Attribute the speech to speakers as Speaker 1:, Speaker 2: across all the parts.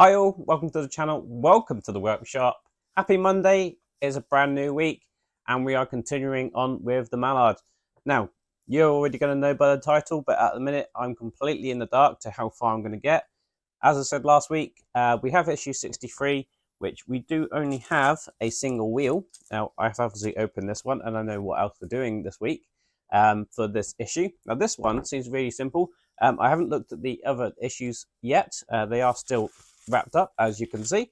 Speaker 1: Hi all, welcome to the channel, welcome to the workshop. Happy Monday, it's a brand new week and we are continuing on with the Mallard. Now, you're already going to know by the title, but at the minute I'm completely in the dark to how far I'm going to get. As I said last week, we have issue 63, which we do only have a single wheel. Now, I've obviously opened this one and I know what else we're doing this week for this issue. Now, this one seems really simple. I haven't looked at the other issues yet. They are still wrapped up, as you can see.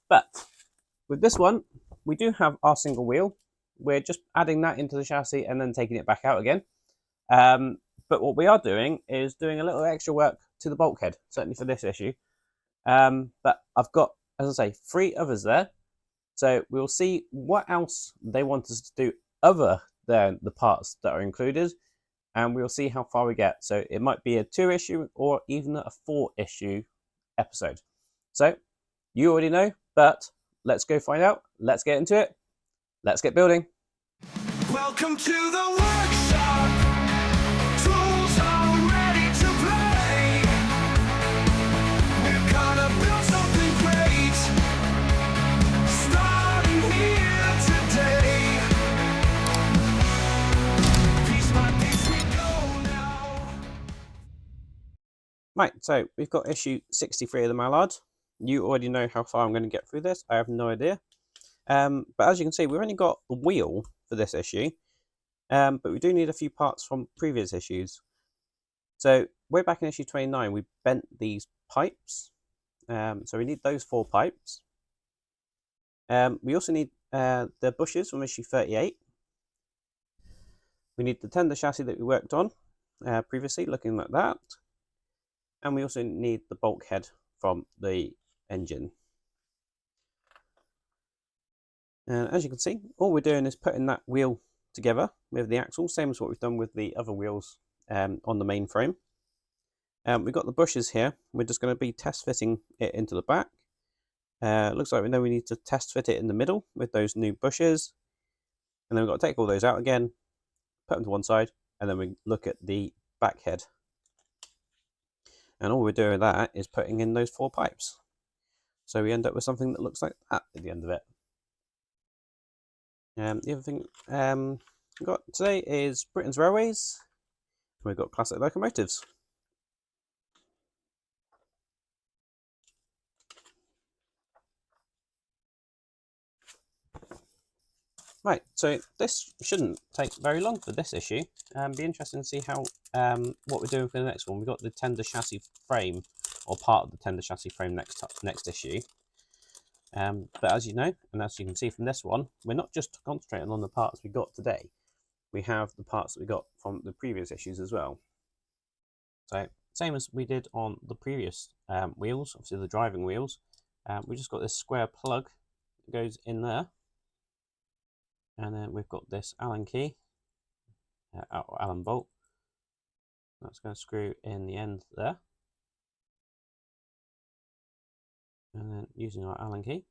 Speaker 1: But with this one, we do have our single wheel. We're just adding that into the chassis and then taking it back out again. But what we are doing is doing a little extra work to the bulkhead, certainly for this issue. But I've got, as I say, 3 others there. So we'll see what else they want us to do other than the parts that are included. And we'll see how far we get. So it might be a 2-issue or even a 4-issue episode. So you already know, but let's go find out. Let's get into it. Let's get building.
Speaker 2: Welcome to the workshop. Tools are ready to play. We're gonna build something great. Starting here today. Piece by piece we go now.
Speaker 1: Right, so we've got issue 63 of the Mallard. You already know how far I'm going to get through this. I have no idea. But as you can see, we've only got the wheel for this issue. But we do need a few parts from previous issues. So way back in issue 29, we bent these pipes. So we need those 4 pipes. We also need the bushes from issue 38. We need the tender chassis that we worked on previously, looking like that. And we also need the bulkhead from the engine. And as you can see, all we're doing is putting that wheel together with the axle, same as what we've done with the other wheels on the main frame. We've got the bushes here. We're just going to be test fitting it into the back. Looks like we know we need to test fit it in the middle with those new bushes. And then we've got to take all those out again, put them to one side, and then we look at the back head. And all we're doing with that is putting in those 4 pipes. So we end up with something that looks like that at the end of it. The other thing we've got today is Britain's Railways. We've got classic locomotives. Right, so this shouldn't take very long for this issue. Be interesting to see how what we're doing for the next one. We've got the tender chassis frame, or part of the tender chassis frame next issue. But as you know, and as you can see from this one, we're not just concentrating on the parts we got today. We have the parts that we got from the previous issues as well. So same as we did on the previous wheels, obviously the driving wheels. We just got this square plug that goes in there. And then we've got this Allen key, or Allen bolt. That's going to screw in the end there. And then using our Allen key,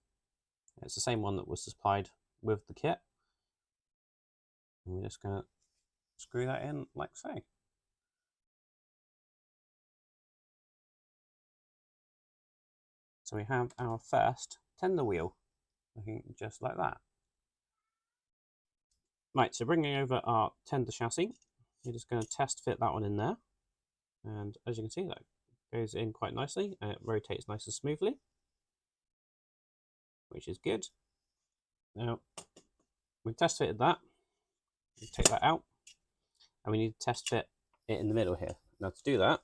Speaker 1: it's the same one that was supplied with the kit. And we're just going to screw that in like so. So we have our first tender wheel, looking just like that. Right, so bringing over our tender chassis, we're just going to test fit that one in there. And as you can see, that goes in quite nicely and it rotates nice and smoothly, which is good. Now, we've test fitted that. We take that out and we need to test fit it in the middle here. Now to do that,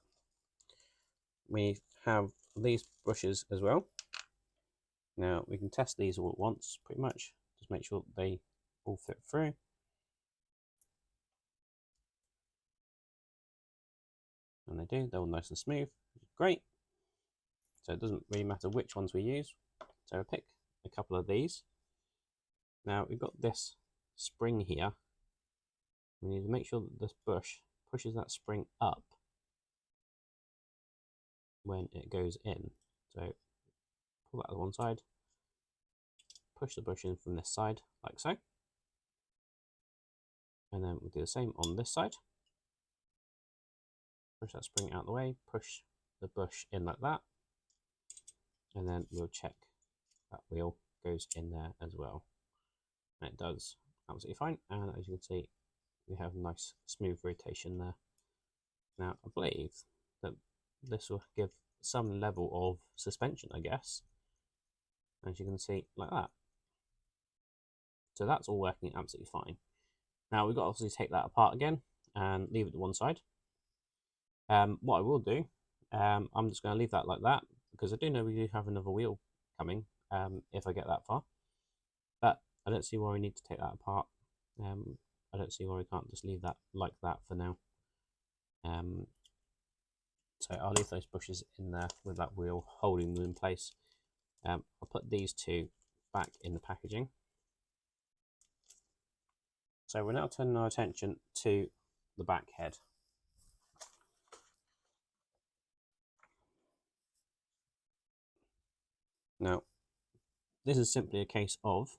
Speaker 1: we have these brushes as well. Now we can test these all at once pretty much, just make sure they all fit through. And they do, they're all nice and smooth, great. So it doesn't really matter which ones we use. So we'll pick a couple of these. Now we've got this spring here. We need to make sure that this bush pushes that spring up when it goes in. So pull that to one side, push the bush in from this side, like so. And then we'll do the same on this side. Push that spring out of the way, push the bush in like that. and then we'll check that wheel goes in there as well. And it does absolutely fine, and as you can see, we have nice smooth rotation there. Now I believe that this will give some level of suspension, I guess, as you can see, like that. So that's all working absolutely fine. Now we've got to obviously take that apart again and leave it to one side. What I will do, I'm just going to leave that like that, because I do know we do have another wheel coming if I get that far. But I don't see why we need to take that apart. I don't see why we can't just leave that like that for now. So I'll leave those bushes in there with that wheel holding them in place. I'll put these two back in the packaging. So we're now turning our attention to the back head. Now, this is simply a case of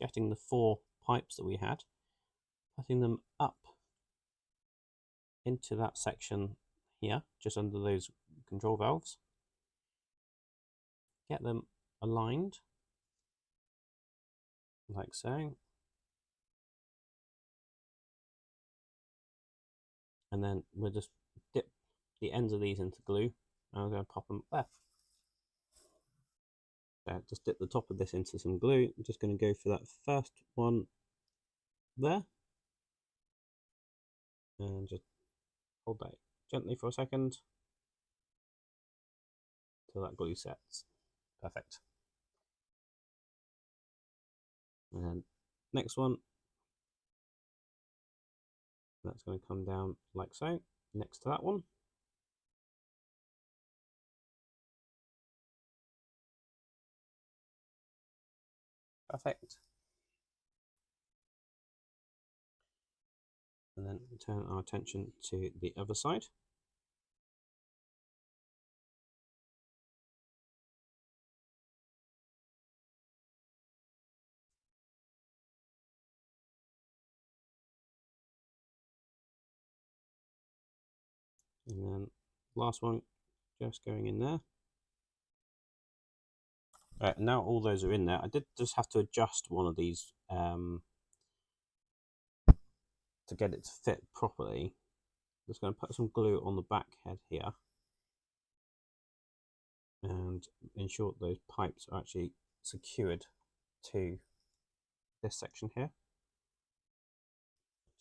Speaker 1: getting the 4 pipes that we had, putting them up into that section here, just under those control valves. Get them aligned, like so. And then we'll just dip the ends of these into glue, and I'm going to pop them there. So just dip the top of this into some glue. I'm just going to go for that first one there, and just hold that gently for a second till that glue sets. Perfect. And then next one, that's going to come down like so, next to that one. Perfect. And then turn our attention to the other side. And then last one, just going in there. Now all those are in there. I did just have to adjust one of these to get it to fit properly. Just going to put some glue on the back head here and ensure that those pipes are actually secured to this section here.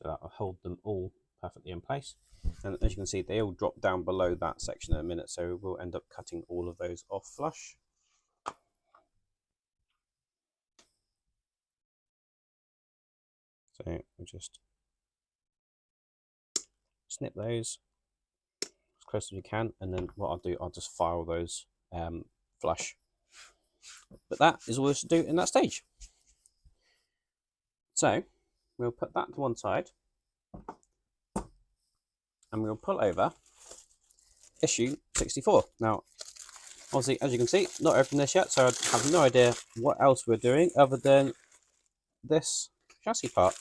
Speaker 1: So that will hold them all perfectly in place. And as you can see, they all drop down below that section in a minute, so we'll end up cutting all of those off flush. So we'll just snip those as close as we can, and then what I'll do, I'll just file those flush. But that is all there's to do in that stage. So we'll put that to one side, and we'll pull over issue 64. Now, obviously, as you can see, not opened this yet, so I have no idea what else we're doing other than this chassis part.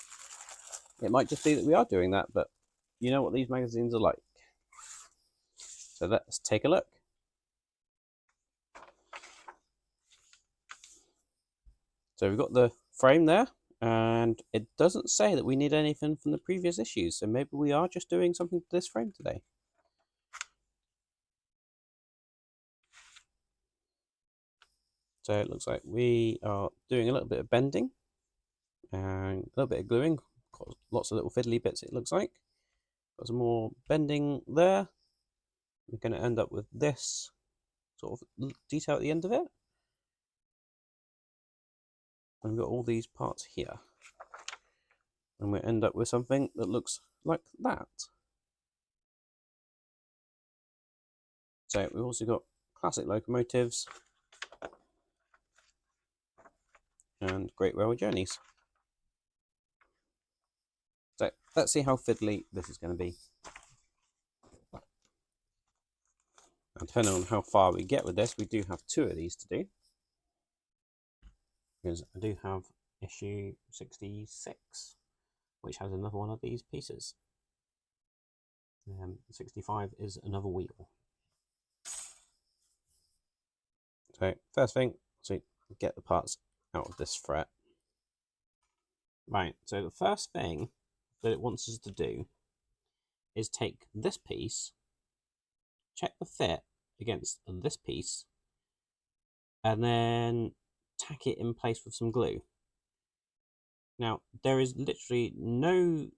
Speaker 1: It might just be that we are doing that, but you know what these magazines are like. So let's take a look. So we've got the frame there, and it doesn't say that we need anything from the previous issues, so maybe we are just doing something to this frame today. So it looks like we are doing a little bit of bending and a little bit of gluing. Got lots of little fiddly bits, it looks like. Got some more bending there. We're going to end up with this sort of detail at the end of it. And we've got all these parts here. And we end up with something that looks like that. So we've also got classic locomotives and Great Railway Journeys. So let's see how fiddly this is going to be. And depending on how far we get with this, we do have 2 of these to do. Because I do have issue 66, which has another one of these pieces. 65 is another wheel. So first thing, so get the parts out of this fret. Right, so the first thing that it wants us to do is take this piece, check the fit against this piece, and then tack it in place with some glue. Now, there is literally no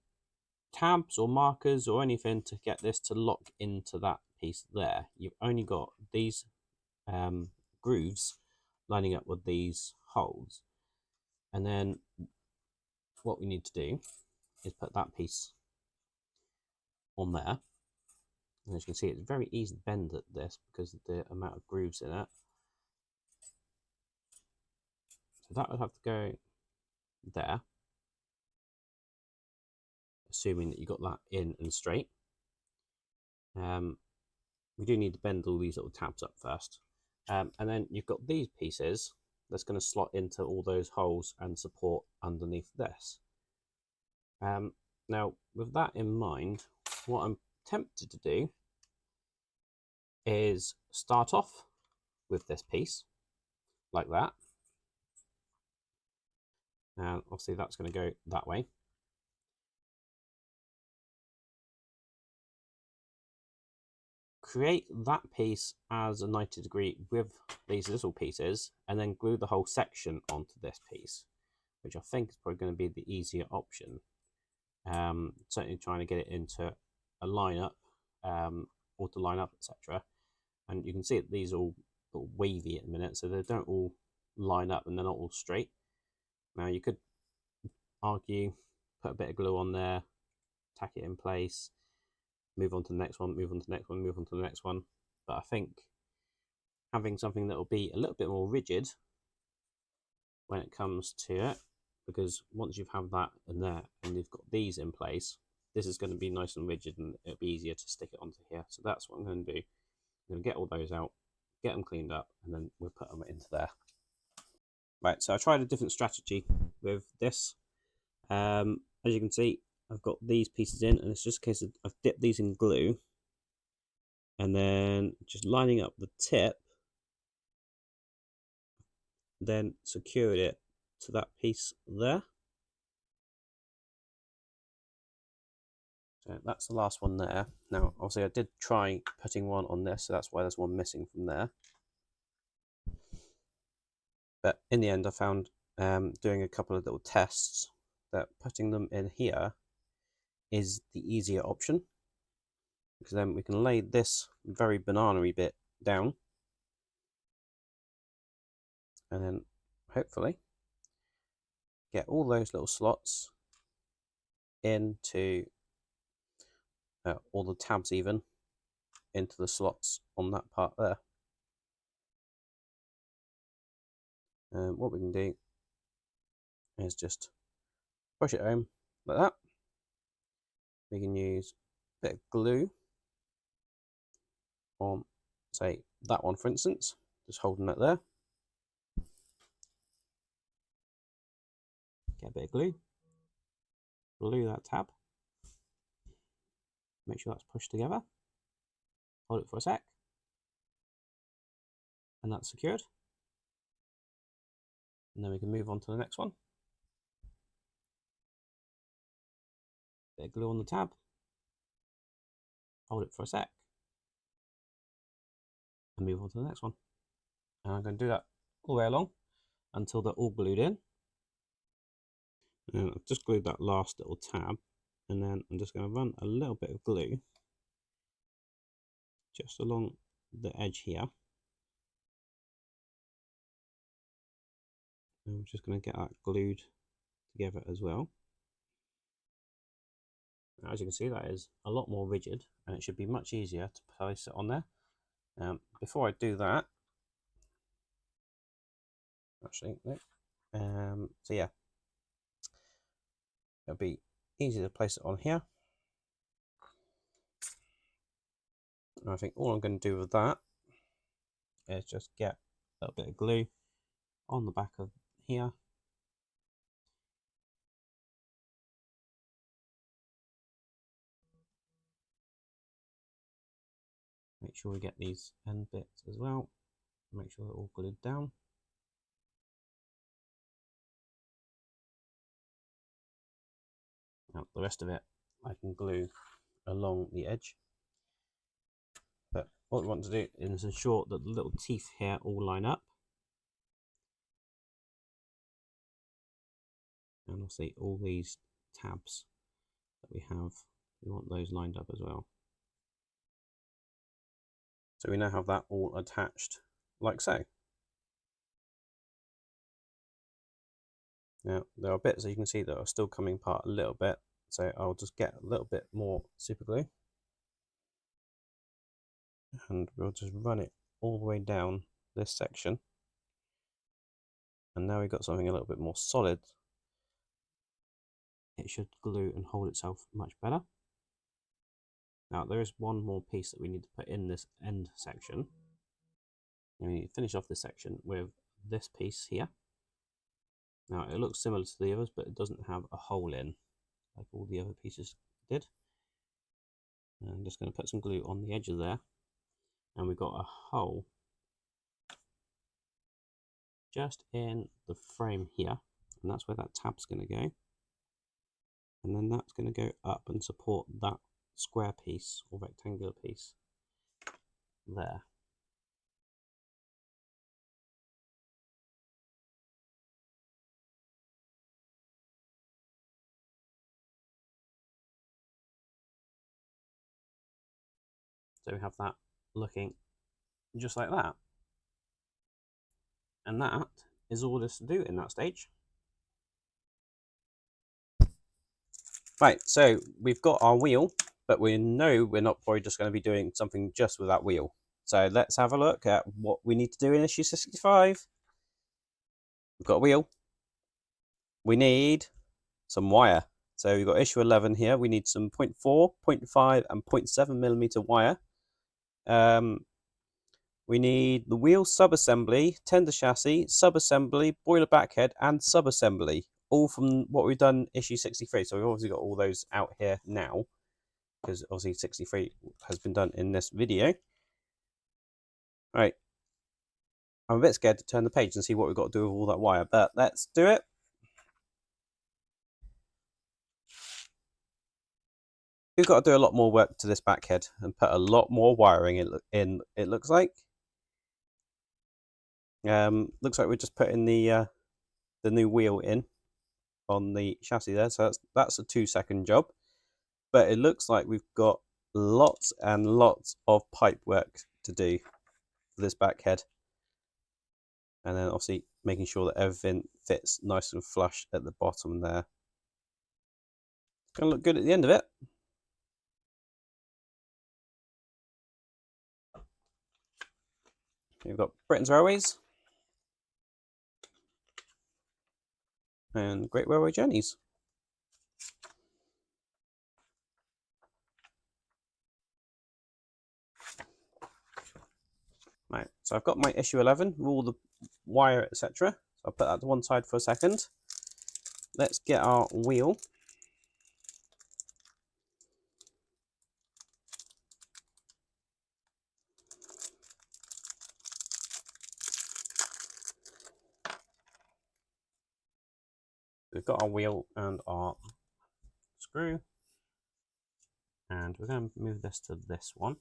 Speaker 1: tabs or markers or anything to get this to lock into that piece there. You've only got these grooves lining up with these holes. And then what we need to do is put that piece on there. And as you can see, it's very easy to bend at this because of the amount of grooves in it. So that would have to go there, assuming that you got that in and straight. We do need to bend all these little tabs up first. And then you've got these pieces that's going to slot into all those holes and support underneath this. Now, with that in mind, what I'm tempted to do is start off with this piece like that. And obviously that's going to go that way. Create that piece as a 90-degree with these little pieces and then glue the whole section onto this piece, which I think is probably going to be the easier option. Certainly trying to get it into a lineup, auto lineup, etc. And you can see that these are all wavy at the minute, so they don't all line up and they're not all straight. Now you could argue, put a bit of glue on there, tack it in place, move on to the next one, move on to the next one, move on to the next one. But I think having something that will be a little bit more rigid when it comes to it, because once you have that in there and you've got these in place, this is going to be nice and rigid and it'll be easier to stick it onto here. So that's what I'm going to do. I'm going to get all those out, get them cleaned up, and then we'll put them into there. Right, so I tried a different strategy with this. As you can see, I've got these pieces in, and it's just a case of I've dipped these in glue and then just lining up the tip, then secured it to that piece there. So that's the last one there. Now, obviously I did try putting one on this, so that's why there's one missing from there. But in the end, I found doing a couple of little tests that putting them in here is the easier option, because then we can lay this very banana-y bit down and then hopefully get all those little slots into all the tabs even into the slots on that part there. What we can do is just push it home like that. We can use a bit of glue on, say, that one for instance, just holding it there. Get a bit of glue, glue that tab, make sure that's pushed together, hold it for a sec, and that's secured. And then we can move on to the next one. Bit of glue on the tab, hold it for a sec, and move on to the next one. And I'm going to do that all the way along until they're all glued in. And I've just glued that last little tab, and then I'm just going to run a little bit of glue just along the edge here. And I'm just going to get that glued together as well. Now, as you can see, that is a lot more rigid, and it should be much easier to place it on there. Before I do that, actually, no. So yeah, it'll be easy to place it on here. And I think all I'm going to do with that is just get a little bit of glue on the back of here. Make sure we get these end bits as well. Make sure they're all glued down. Now the rest of it I can glue along the edge. But what we want to do is ensure that the little teeth here all line up. And obviously all these tabs that we have, we want those lined up as well. So we now have that all attached like so. Now there are bits that you can see that are still coming apart a little bit, so I'll just get a little bit more super glue and we'll just run it all the way down this section, and now we've got something a little bit more solid. It should glue and hold itself much better. Now there is one more piece that we need to put in this end section. And we need to finish off this section with this piece here. Now it looks similar to the others, but it doesn't have a hole in like all the other pieces did. And I'm just going to put some glue on the edge of there, and we've got a hole just in the frame here, and that's where that tab's going to go. And then that's going to go up and support that square piece or rectangular piece there. So we have that looking just like that. And that is all there's to do in that stage. Right, so we've got our wheel, but we know we're not probably just going to be doing something just with that wheel. So let's have a look at what we need to do in issue 65. We've got a wheel. We need some wire. So we've got issue 11 here. We need some 0.4, 0.5 and 0.7mm wire. We need the wheel sub-assembly, tender chassis, sub-assembly, boiler backhead and sub-assembly. All from what we've done issue 63. So we've obviously got all those out here now, because obviously 63 has been done in this video. Right, I'm a bit scared to turn the page and see what we've got to do with all that wire, but let's do it. We've got to do a lot more work to this backhead and put a lot more wiring in. It looks like. Looks like we're just putting the new wheel in on the chassis there, so that's a 2-second job. But it looks like we've got lots and lots of pipe work to do for this backhead, and then obviously making sure that everything fits nice and flush at the bottom there. It's gonna look good at the end of it. We've got Britain's Railways and Great Railway Journeys. Right, so I've got my issue 11 with all the wire, etc. So I'll put that to one side for a second. Let's get our wheel. We've got our wheel and our screw, and we're going to move this to this one.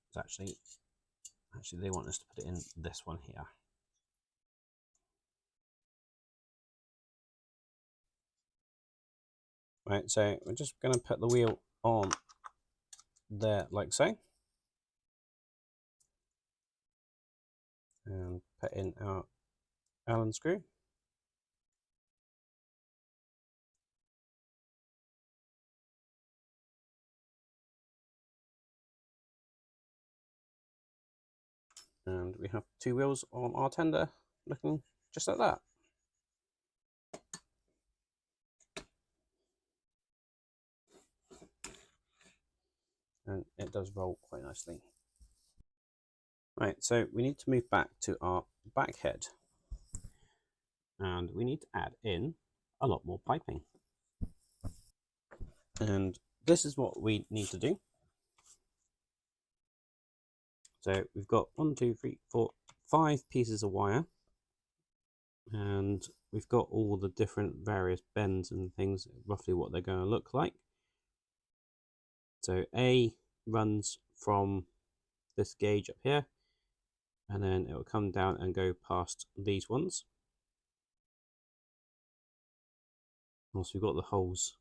Speaker 1: It's actually they want us to put it in this one here. Right, so we're just going to put the wheel on there like so, and put in our Allen screw. And we have 2 wheels on our tender looking just like that. And it does roll quite nicely. Right, so we need to move back to our backhead, and we need to add in a lot more piping. And this is what we need to do. So we've got 1, 2, 3, 4, 5 pieces of wire, and we've got all the different various bends and things, roughly what they're going to look like. So A runs from this gauge up here, and then it will come down and go past these ones. Also, we've got the holes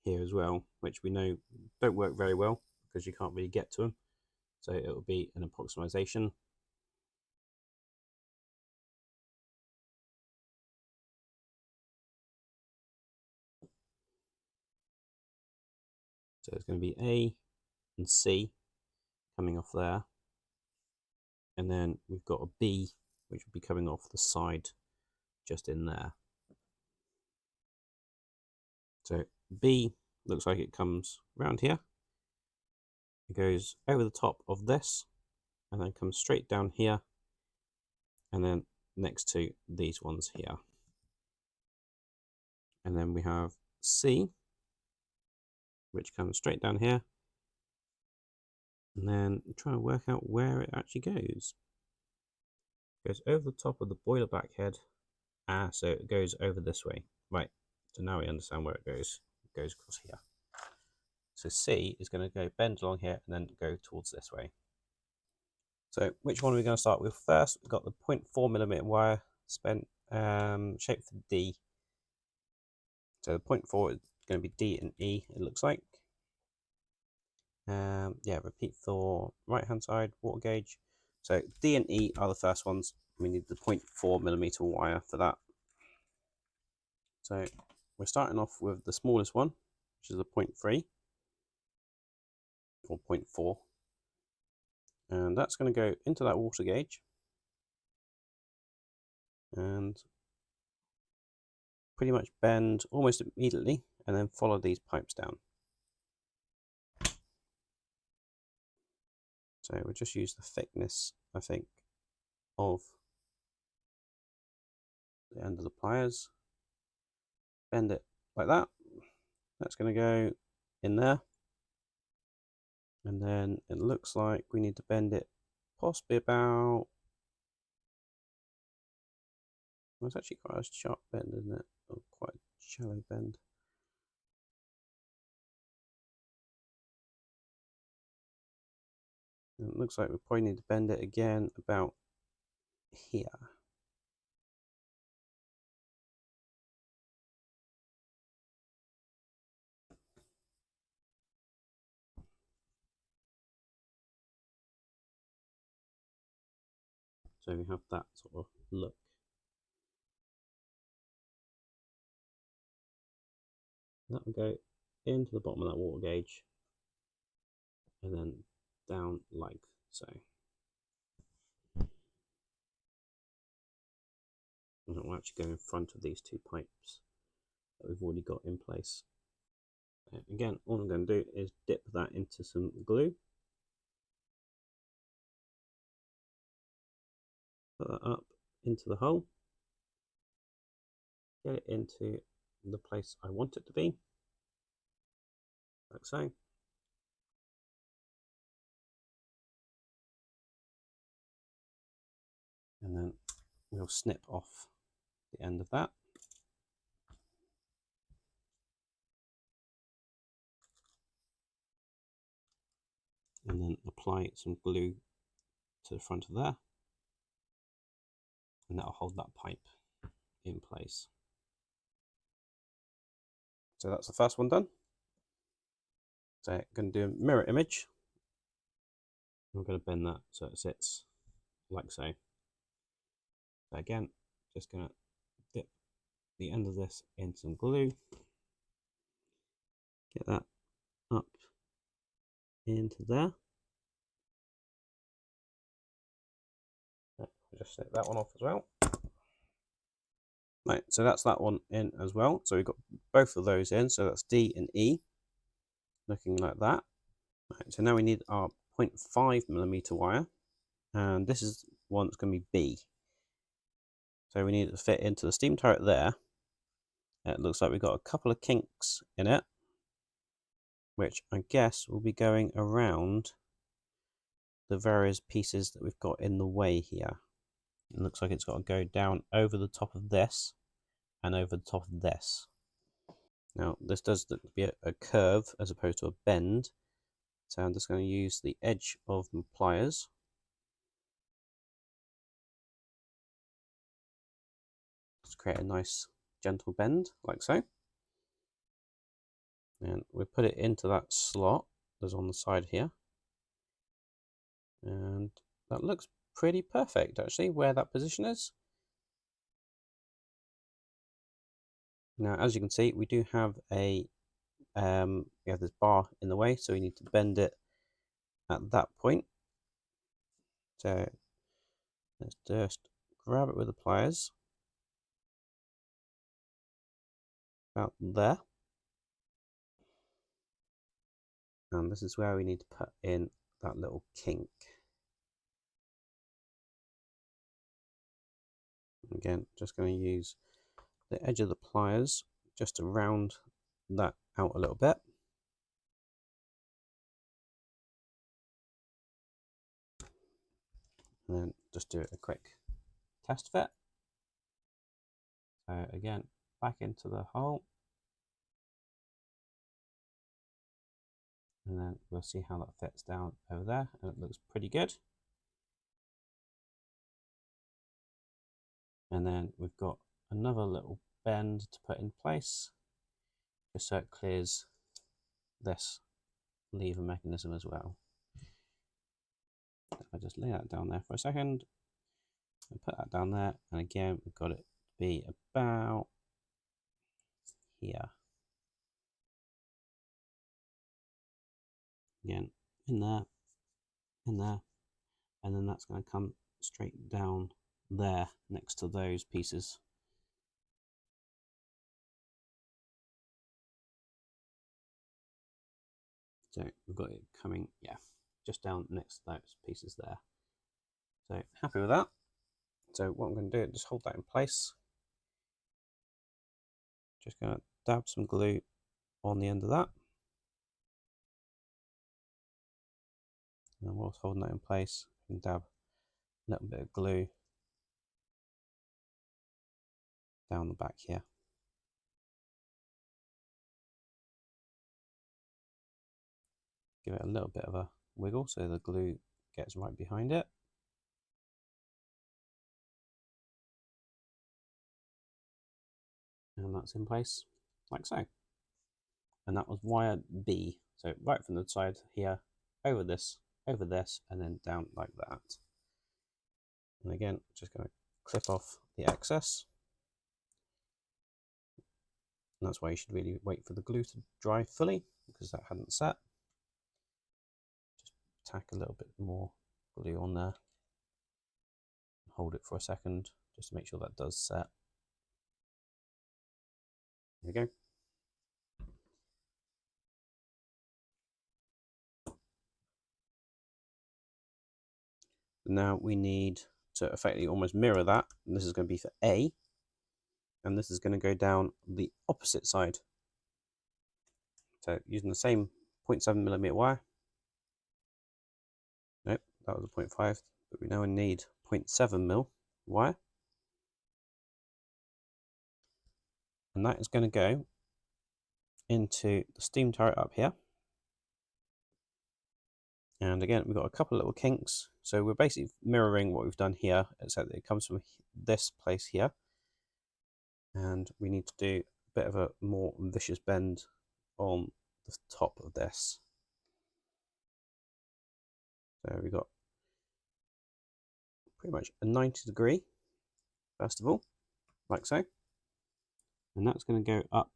Speaker 1: here as well, which we know don't work very well because you can't really get to them. So it will be an approximation. So it's going to be A and C coming off there. And then we've got a B, which will be coming off the side just in there. So B looks like it comes around here. It goes over the top of this and then comes straight down here and then next to these ones here. And then we have C, which comes straight down here. And then I'm trying to work out where it actually goes. It goes over the top of the boiler back head. So it goes over this way. Right, so now we understand where it goes. It goes across here. So C is going to go bend along here and then go towards this way. So which one are we going to start with first? We've got the 0.4mm wire shaped for D. So the 0.4 is going to be D and E, it looks like. Yeah, repeat for right hand side water gauge. So D and E are the first ones. We need the 0.4mm wire for that. So we're starting off with the smallest one, which is a 0.3 or 0.4. And that's going to go into that water gauge and pretty much bend almost immediately and then follow these pipes down. So we'll just use the thickness, I think, of the end of the pliers. Bend it like that. That's going to go in there. And then it looks like we need to bend it possibly about... Well, it's actually quite a sharp bend, isn't it? Or quite a shallow bend. And it looks like we probably need to bend it again about here. So we have that sort of look. That will go into the bottom of that water gauge and then down like so. And it will actually go in front of these 2 pipes that we've already got in place. Again, all I'm going to do is dip that into some glue. Put that up into the hole. Get it into the place I want it to be, like so. And then we'll snip off the end of that. And then apply some glue to the front of there. And that'll hold that pipe in place. So that's the first one done. So I'm going to do a mirror image. I'm going to bend that so it sits like so. So again, just going to dip the end of this in some glue. Get that up into there. I'll just snip that one off as well. Right, so that's that one in as well. So we've got both of those in. So that's D and E, looking like that. Right, so now we need our 0.5mm wire, and this is one that's going to be B. So we need it to fit into the steam turret there. It looks like we've got a couple of kinks in it, which I guess will be going around the various pieces that we've got in the way here. It looks like it's got to go down over the top of this and over the top of this. Now this does look to be a curve as opposed to a bend, so I'm just going to use the edge of my pliers to create a nice gentle bend like so, and we put it into that slot that's on the side here, and that looks pretty perfect actually where that position is. Now as you can see, we do have a we have this bar in the way, so we need to bend it at that point. So let's just grab it with the pliers about there, and this is where we need to put in that little kink. Again, just going to use the edge of the pliers just to round that out a little bit. And then just do a quick test fit. So again, back into the hole. And then we'll see how that fits down over there. And it looks pretty good. And then we've got another little bend to put in place, just so it clears this lever mechanism as well. If I just lay that down there for a second, and put that down there, and again we've got it to be about here. Again, in there, and then that's going to come straight down there next to those pieces. So we've got it coming, yeah, just down next to those pieces there. So happy with that. So what I'm going to do is just hold that in place. Just going to dab some glue on the end of that. And whilst holding that in place, I can dab a little bit of glue down the back here. Give it a little bit of a wiggle so the glue gets right behind it. And that's in place like so. And that was wire B. So right from the side here, over this, and then down like that. And again, just going to clip off the excess. And that's why you should really wait for the glue to dry fully, because that hadn't set. Just tack a little bit more glue on there. Hold it for a second, just to make sure that does set. There we go. Now we need to effectively almost mirror that, and this is going to be for A, and this is going to go down the opposite side. So using the same 0.7mm wire. Nope, that was a 0.5, but we now need 0.7mm wire. And that is going to go into the steam turret up here. And again, we've got a couple of little kinks. So we're basically mirroring what we've done here, except that it comes from this place here. And we need to do a bit of a more vicious bend on the top of this. So we've got pretty much a 90-degree, first of all, like so. And that's going to go up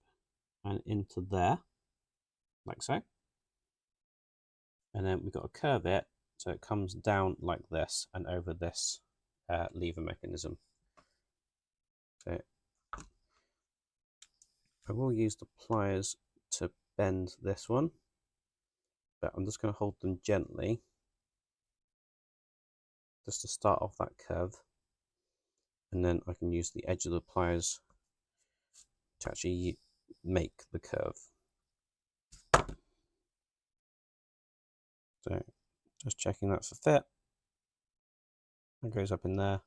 Speaker 1: and into there, like so. And then we've got to curve it so it comes down like this and over this lever mechanism. So I will use the pliers to bend this one, but I'm just going to hold them gently just to start off that curve, and then I can use the edge of the pliers to actually make the curve. So just checking that's a fit. That goes up in there,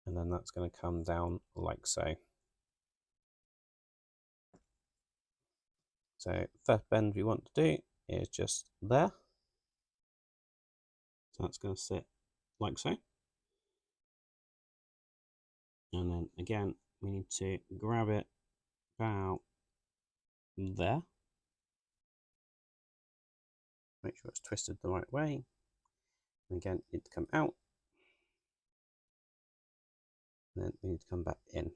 Speaker 1: and then that's going to come down like so. So first bend we want to do is just there. So that's going to sit like so. And then again, we need to grab it about there. Make sure it's twisted the right way. And again, you need to come out. And then we need to come back in.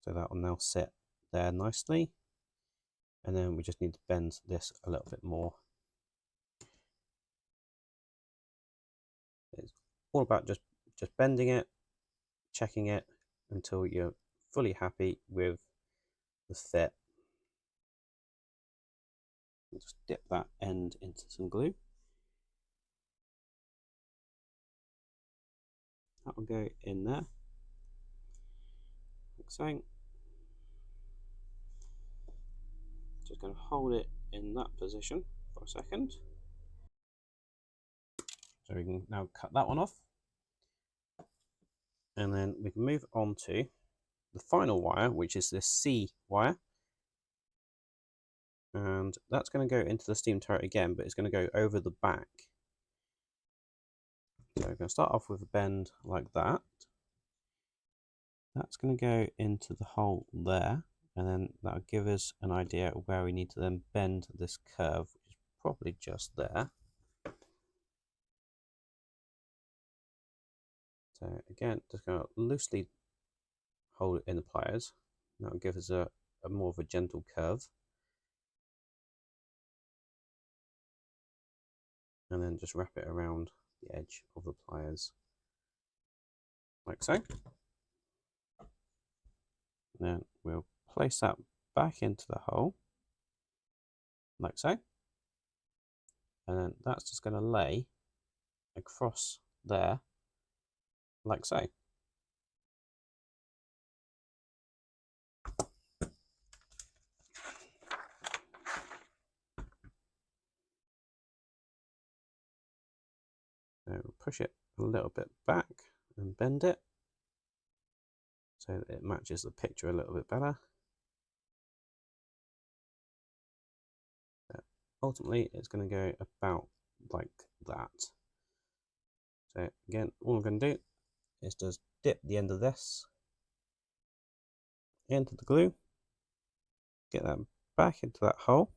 Speaker 1: So that will now sit there nicely. And then we just need to bend this a little bit more. It's all about just bending it, checking it until you're fully happy with the fit. And just dip that end into some glue. That will go in there, like so. Just going to hold it in that position for a second. So we can now cut that one off. And then we can move on to the final wire, which is this C wire. And that's going to go into the steam turret again, but it's going to go over the back. So we're going to start off with a bend like that. That's going to go into the hole there, and then that'll give us an idea of where we need to then bend this curve, which is probably just there. So again, just going to loosely hold it in the pliers. That'll give us a more of a gentle curve. And then just wrap it around the edge of the pliers, like so. Then we'll place that back into the hole, like so. And then that's just going to lay across there, like so. So we'll push it a little bit back and bend it so that it matches the picture a little bit better. But ultimately, it's going to go about like that. So again, all I'm going to do is just dip the end of this into the glue, get that back into that hole,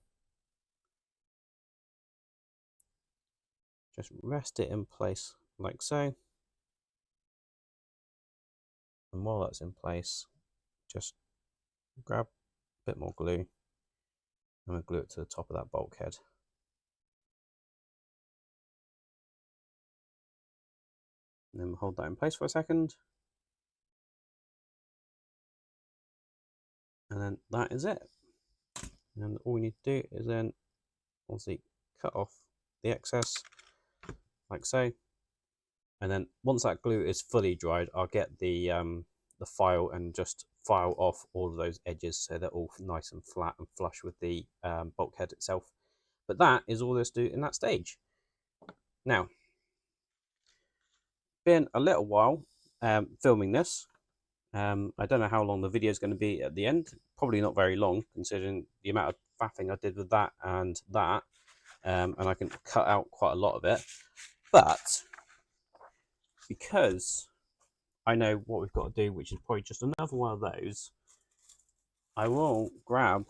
Speaker 1: just rest it in place like so. And while that's in place, just grab a bit more glue and we'll glue it to the top of that bulkhead. And then we'll hold that in place for a second. And then that is it. And all we need to do is then obviously cut off the excess like so. And then once that glue is fully dried, I'll get the file and just file off all of those edges so they're all nice and flat and flush with the bulkhead itself. But that is all there's to do in that stage. Now, been a little while filming this. I don't know how long the video is going to be at the end. Probably not very long, considering the amount of faffing I did with that and that. And I can cut out quite a lot of it. But because I know what we've got to do, which is probably just another one of those, I will grab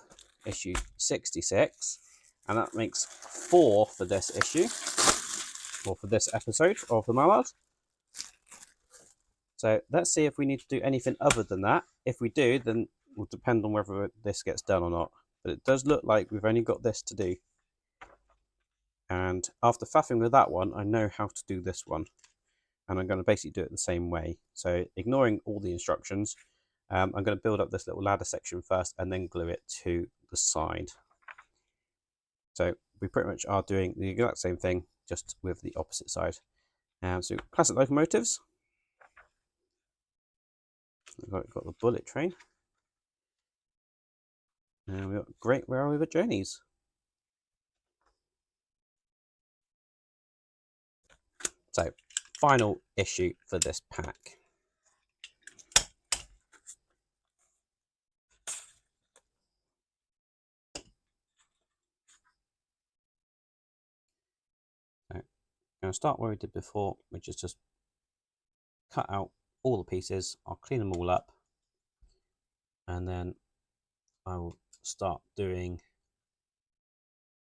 Speaker 1: issue 66, and that makes 4 for this issue, or for this episode of the Mallard. So let's see if we need to do anything other than that. If we do, then it will depend on whether this gets done or not. But it does look like we've only got this to do. And after faffing with that one, I know how to do this one. And I'm going to basically do it the same way. So ignoring all the instructions, I'm going to build up this little ladder section first and then glue it to the side. So we pretty much are doing the exact same thing, just with the opposite side. So classic locomotives. We've got the bullet train. And we've got Great Railway Journeys. So, final issue for this pack. So, I'm going to start where we did before, which is just cut out all the pieces. I'll clean them all up, and then I will start doing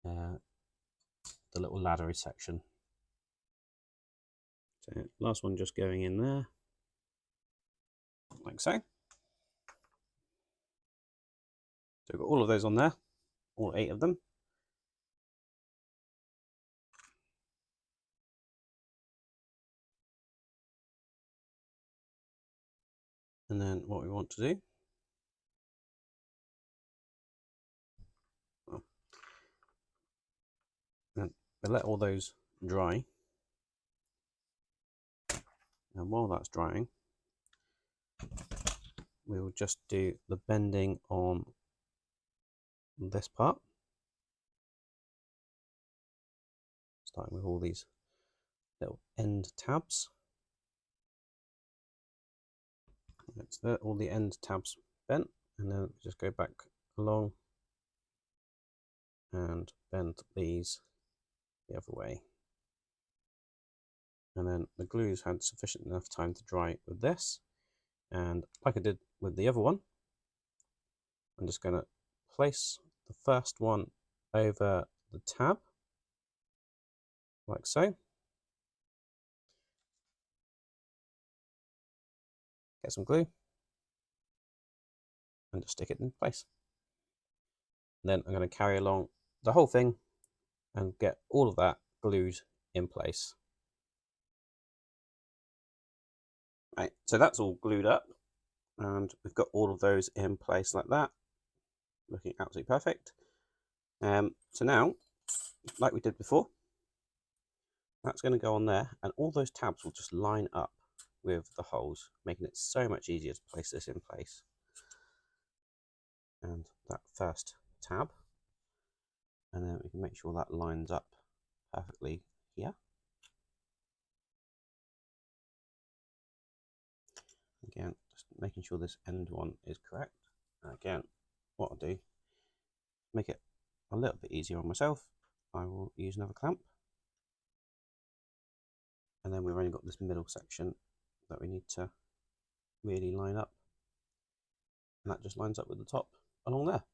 Speaker 1: the little laddery section. So last one just going in there, like so. So we've got all of those on there, all 8 of them. And then what we want to do, we'll let all those dry. And while that's drying, we'll just do the bending on this part, starting with all these little end tabs. That's there, all the end tabs bent, and then just go back along and bend these the other way. And then the glue's had sufficient enough time to dry with this, and like I did with the other one, I'm just going to place the first one over the tab, like so. Get some glue and just stick it in place. And then I'm going to carry along the whole thing and get all of that glued in place. Right, so that's all glued up, and we've got all of those in place like that, looking absolutely perfect. So now, like we did before, that's going to go on there, and all those tabs will just line up with the holes, making it so much easier to place this in place. And that first tab, and then we can make sure that lines up perfectly here. Again, just making sure this end one is correct. And again, what I'll do, make it a little bit easier on myself, I will use another clamp. And then we've only got this middle section that we need to really line up. And that just lines up with the top along there.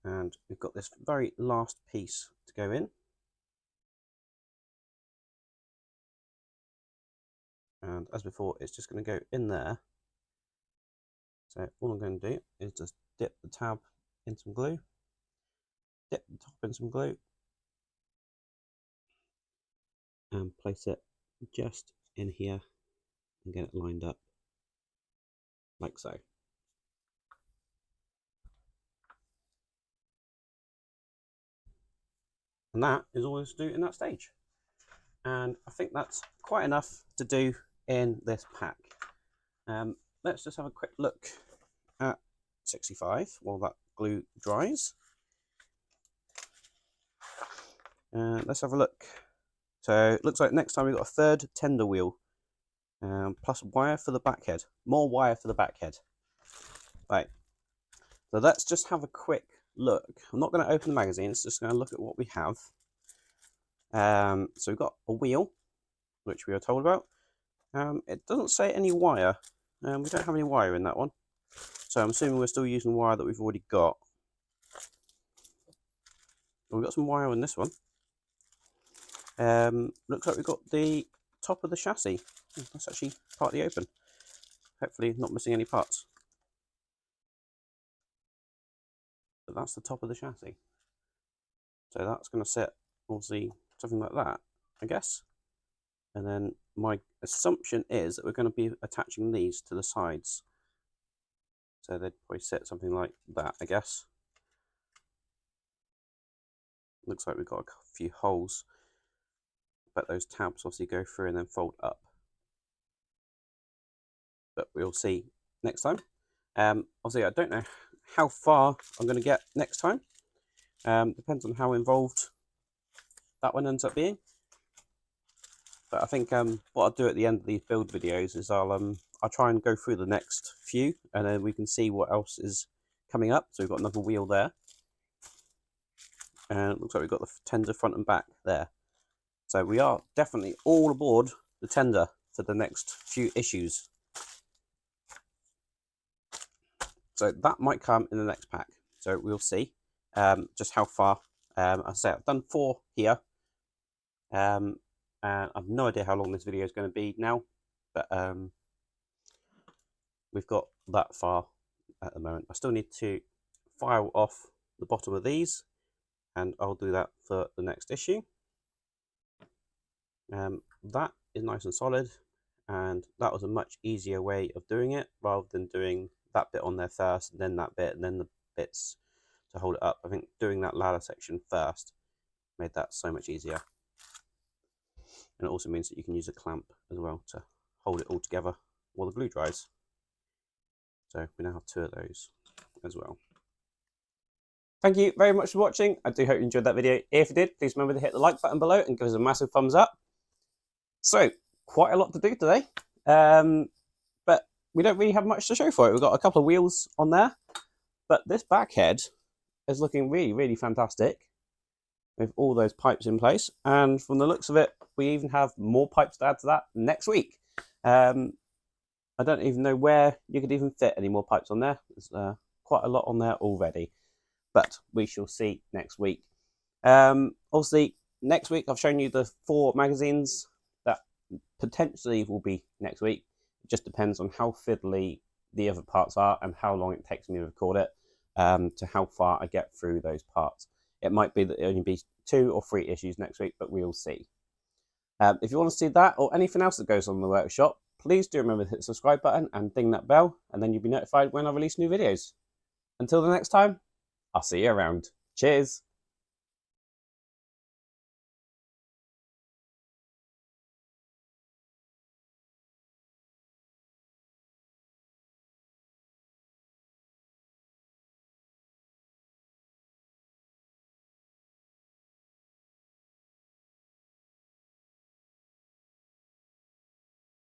Speaker 1: And we've got this very last piece to go in. And as before, it's just going to go in there. So all I'm going to do is just dip the tab in some glue, dip the top in some glue, and place it just in here and get it lined up like so. And that is all there's to do in that stage. And I think that's quite enough to do in this pack. Let's just have a quick look at 65 while that glue dries. Let's have a look. So it looks like next time we've got a third tender wheel, plus wire for the back head. More wire for the back head. Right. So let's just have a quick look. I'm not going to open the magazine, it's just going to look at what we have. So we've got a wheel, which we are told about. It doesn't say any wire. We don't have any wire in that one. So I'm assuming we're still using wire that we've already got. We've got some wire in this one. Looks like we've got the top of the chassis. That's actually partly open. Hopefully not missing any parts. But that's the top of the chassis. So that's going to sit, obviously, something like that, I guess. And then my assumption is that we're going to be attaching these to the sides. So they'd probably sit something like that, I guess. Looks like we've got a few holes, but those tabs obviously go through and then fold up. But we'll see next time. Obviously, I don't know how far I'm going to get next time. Depends on how involved that one ends up being. But I think what I'll do at the end of these build videos is I'll try and go through the next few, and then we can see what else is coming up. So we've got another wheel there, and it looks like we've got the tender front and back there. So we are definitely all aboard the tender for the next few issues. So that might come in the next pack. So we'll see just how far. I say I've done 4 here. And I've no idea how long this video is going to be now, but we've got that far at the moment. I still need to file off the bottom of these, and I'll do that for the next issue. That is nice and solid, and that was a much easier way of doing it rather than doing that bit on there first and then that bit and then the bits to hold it up. I think doing that ladder section first made that so much easier, and it also means that you can use a clamp as well to hold it all together while the glue dries. So we now have 2 of those as well. Thank you very much for watching. I do hope you enjoyed that video. If you did, please remember to hit the like button below and give us a massive thumbs up. So, quite a lot to do today, but we don't really have much to show for it. We've got a couple of wheels on there, but this back head is looking really, really fantastic with all those pipes in place. And from the looks of it, we even have more pipes to add to that next week. I don't even know where you could even fit any more pipes on there. There's quite a lot on there already, but we shall see next week. Obviously, next week I've shown you the 4 magazines that potentially will be next week. It just depends on how fiddly the other parts are and how long it takes me to record it, to how far I get through those parts. It might be that it only be 2 or 3 issues next week, but we'll see. If you want to see that or anything else that goes on in the workshop, please do remember to hit the subscribe button and ding that bell, and then you'll be notified when I release new videos. Until the next time, I'll see you around. Cheers!